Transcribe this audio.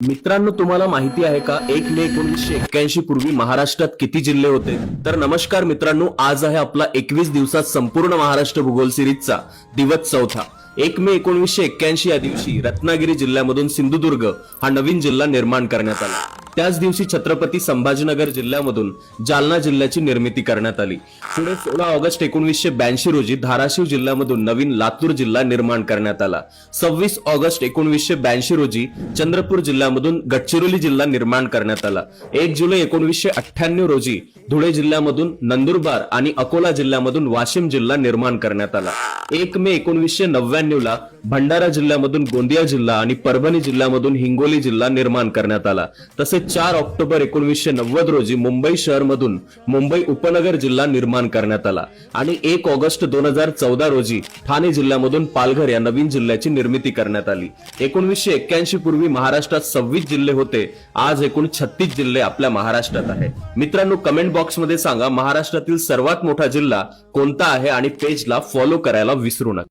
मित्रांनो, तुम्हाला माहिती आहे का 1 मे 1981 पूर्वी महाराष्ट्रात किती जिल्हे होते? तर नमस्कार मित्रांनो, आज आहे आपला 21 दिवसात संपूर्ण महाराष्ट्र भूगोल सिरीजचा दिवस चौथा. 1 मे 1981 या दिवशी रत्नागिरी जिल्ह्यामधून सिंधुदुर्ग हा नवीन जिल्हा निर्माण करण्यात आला. त्याच दिवशी छत्रपती संभाजीनगर जिल्ह्यामधून जालना जिल्ह्याची निर्मिती करण्यात आली. पुढे 16 ऑगस्ट 1982 रोजी धाराशिव जिल्ह्यामधून नवीन लातूर जिल्हा निर्माण करण्यात आला. 26 ऑगस्ट 1982 रोजी चंद्रपूर जिल्ह्यामधून गडचिरोली जिल्हा निर्माण करण्यात आला. 1 जुलै 1998 रोजी धुळे जिल्ह्यामधून नंदुरबार आणि अकोला जिल्ह्यामधून वाशिम जिल्हा निर्माण करण्यात आला. 1 मे 1999 ला भंडारा जिल्ह्यामधून गोंदिया जिल्हा आणि परभणी जिल्ह्यामधून हिंगोली जिल्हा निर्माण करण्यात आला. तसेच 4 ऑक्टोबर 1990 रोजी मुंबई शहरमधून मुंबई उपनगर जिल्हा निर्माण करण्यात आला आणि 1 ऑगस्ट 2014 रोजी ठाणे जिल्ह्यामधून पालघर या नवीन जिल्ह्याची निर्मिती करण्यात आली. 1981 पूर्वी महाराष्ट्रात 26 जिल्हे होते. आज एकूण 36 जिल्हे आपल्या महाराष्ट्रात आहे. मित्रांनो, कमेंट बॉक्समध्ये सांगा महाराष्ट्रातील सर्वात मोठा जिल्हा कोणता आहे आणि पेजला फॉलो करायला विसरू नका.